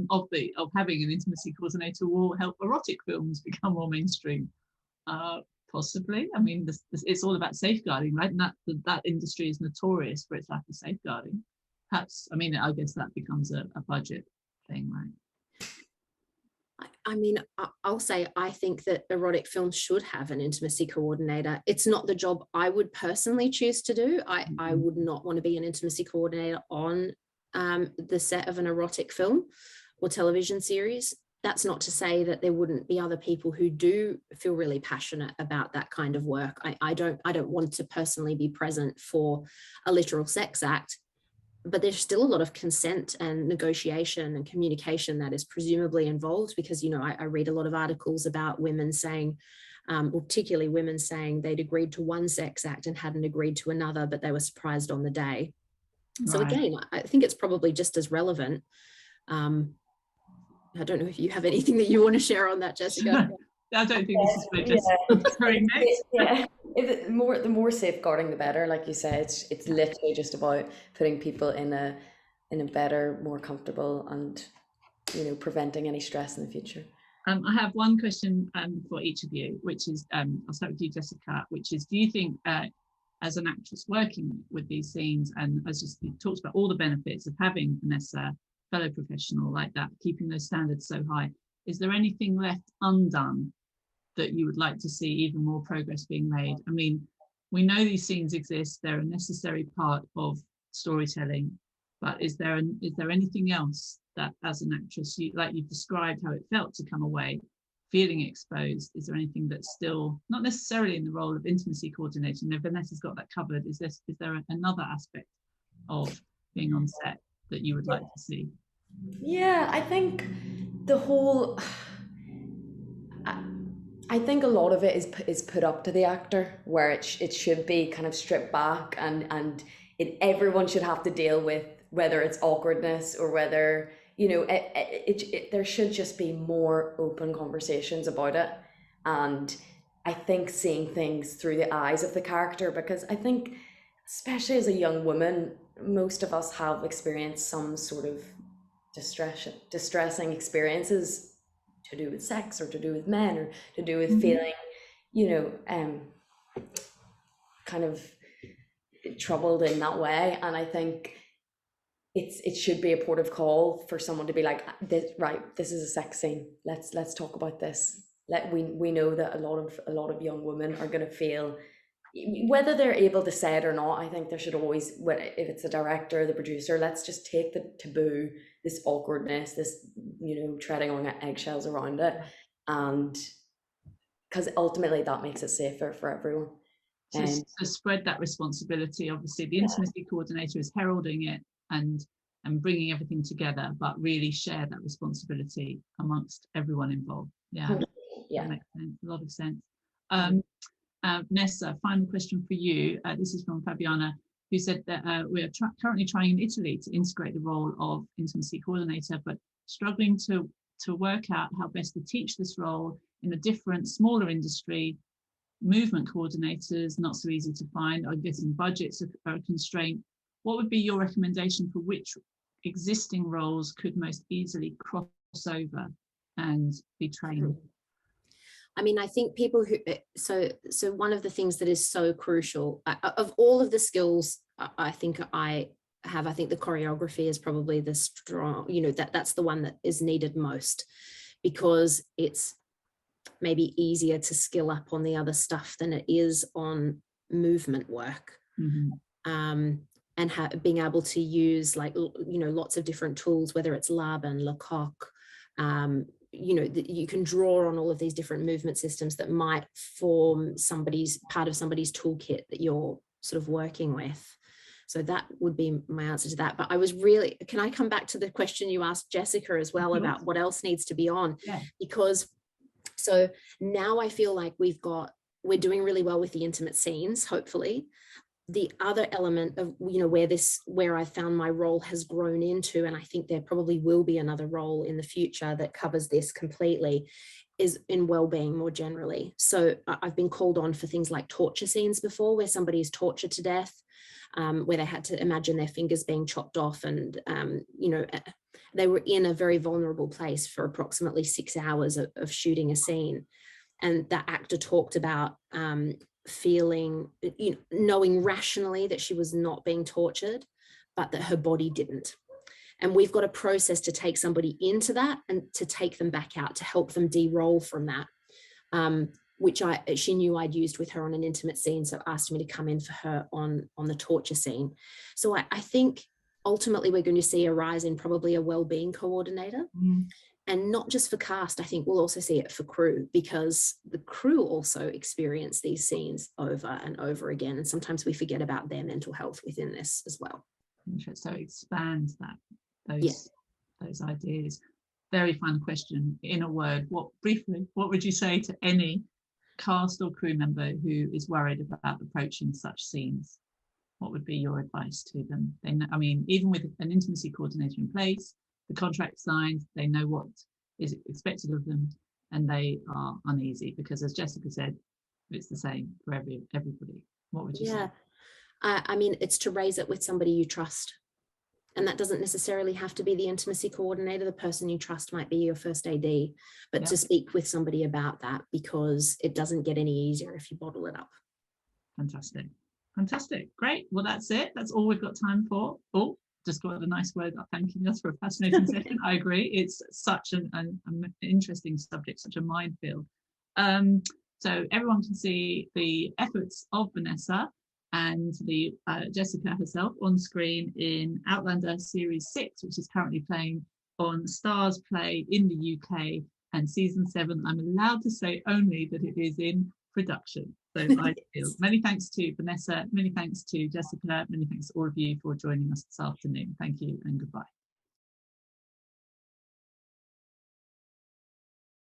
having an intimacy coordinator will help erotic films become more mainstream? Possibly. I mean, it's all about safeguarding, right? And that industry is notorious for its lack of safeguarding. Perhaps, I mean, I guess that becomes a budget thing, right? I mean, I'll say I think that erotic films should have an intimacy coordinator. It's not the job I would personally choose to do. I would not want to be an intimacy coordinator on the set of an erotic film or television series. That's not to say that there wouldn't be other people who do feel really passionate about that kind of work. I don't want to personally be present for a literal sex act, but there's still a lot of consent and negotiation and communication that is presumably involved, because, I read a lot of articles about women saying, or particularly women saying they'd agreed to one sex act and hadn't agreed to another, but they were surprised on the day. Right. So again, I think it's probably just as relevant. I don't know if you have anything that you want to share on that, Jessica. I don't think this is where Jessica's going next. Yeah. The more safeguarding, the better. Like you said, it's literally just about putting people in a better, more comfortable, and preventing any stress in the future. I have one question for each of you, which is I'll start with you, Jessica. Which is, do you think as an actress working with these scenes, and as just you talked about all the benefits of having Vanessa, fellow professional like that, keeping those standards so high, is there anything left undone that you would like to see even more progress being made? I mean, we know these scenes exist, they're a necessary part of storytelling, but is there anything else that, as an actress, like you've described how it felt to come away feeling exposed, is there anything that's still not necessarily in the role of intimacy coordinator? Vanessa's got that covered. Is there another aspect of being on set that you would like to see? Yeah, I think the whole, I think a lot of it is put up to the actor, where it should be kind of stripped back, and everyone should have to deal with, whether it's awkwardness or whether there should just be more open conversations about it. And I think seeing things through the eyes of the character, because I think, especially as a young woman, most of us have experienced some sort of distressing experiences to do with sex, or to do with men, or to do with feeling, kind of troubled in that way. And I think it should be a port of call for someone to be like, this is a sex scene. Let's talk about this. We know that a lot of young women are going to feel, whether they're able to say it or not. I think there should always, if it's the director, the producer, let's just take the taboo, this awkwardness, this treading on eggshells around it, and because ultimately that makes it safer for everyone. So spread that responsibility. Obviously, the intimacy coordinator is heralding it and and bringing everything together, but really share that responsibility amongst everyone involved. Yeah, yeah, that makes sense, a lot of sense. Vanessa, final question for you. This is from Fabiana, who said that we are currently trying in Italy to integrate the role of intimacy coordinator, but struggling to work out how best to teach this role in a different, smaller industry. Movement coordinators, not so easy to find. I'm guessing budgets are a constraint. What would be your recommendation for which existing roles could most easily cross over and be trained? I mean, I think people who, so one of the things that is so crucial, of all of the skills I think I think the choreography is probably the strong, that's the one that is needed most, because it's maybe easier to skill up on the other stuff than it is on movement work. And being able to use lots of different tools, whether it's Laban, Lecoq, you can draw on all of these different movement systems that might form part of somebody's toolkit that you're sort of working with. So that would be my answer to that. But can I come back to the question you asked Jessica as well about what else needs to be on? Yeah. Because so now I feel like we're doing really well with the intimate scenes, hopefully. The other element of, where I found my role has grown into, and I think there probably will be another role in the future that covers this completely, is in well-being more generally. So I've been called on for things like torture scenes before, where somebody is tortured to death, where they had to imagine their fingers being chopped off, and they were in a very vulnerable place for approximately 6 hours of shooting a scene. And that actor talked about feeling, knowing rationally that she was not being tortured, but that her body didn't. And we've got a process to take somebody into that and to take them back out, to help them de-roll from that, which she knew I'd used with her on an intimate scene, so asked me to come in for her on the torture scene. So I think ultimately we're going to see a rise in probably a well-being coordinator. And not just for cast, I think we'll also see it for crew, because the crew also experience these scenes over and over again. And sometimes we forget about their mental health within this as well. So expand those ideas. Very fun question. In a word, what would you say to any cast or crew member who is worried about approaching such scenes? What would be your advice to them? Even with an intimacy coordinator in place, the contract signed, they know what is expected of them, and they are uneasy because, as Jessica said, it's the same for everybody. What would you say? It's to raise it with somebody you trust. And that doesn't necessarily have to be the intimacy coordinator. The person you trust might be your first AD, but to speak with somebody about that, because it doesn't get any easier if you bottle it up. Fantastic. Great. Well, that's it. That's all we've got time for. Oh, just got a nice word thanking us for a fascinating session. I agree. It's such an interesting subject, such a minefield. So everyone can see the efforts of Vanessa and the Jessica herself on screen in Outlander Series 6, which is currently playing on Stars Play in the UK, and Season 7, I'm allowed to say only that it is in production. So many thanks to Vanessa, many thanks to Jessica, many thanks to all of you for joining us this afternoon. Thank you and goodbye.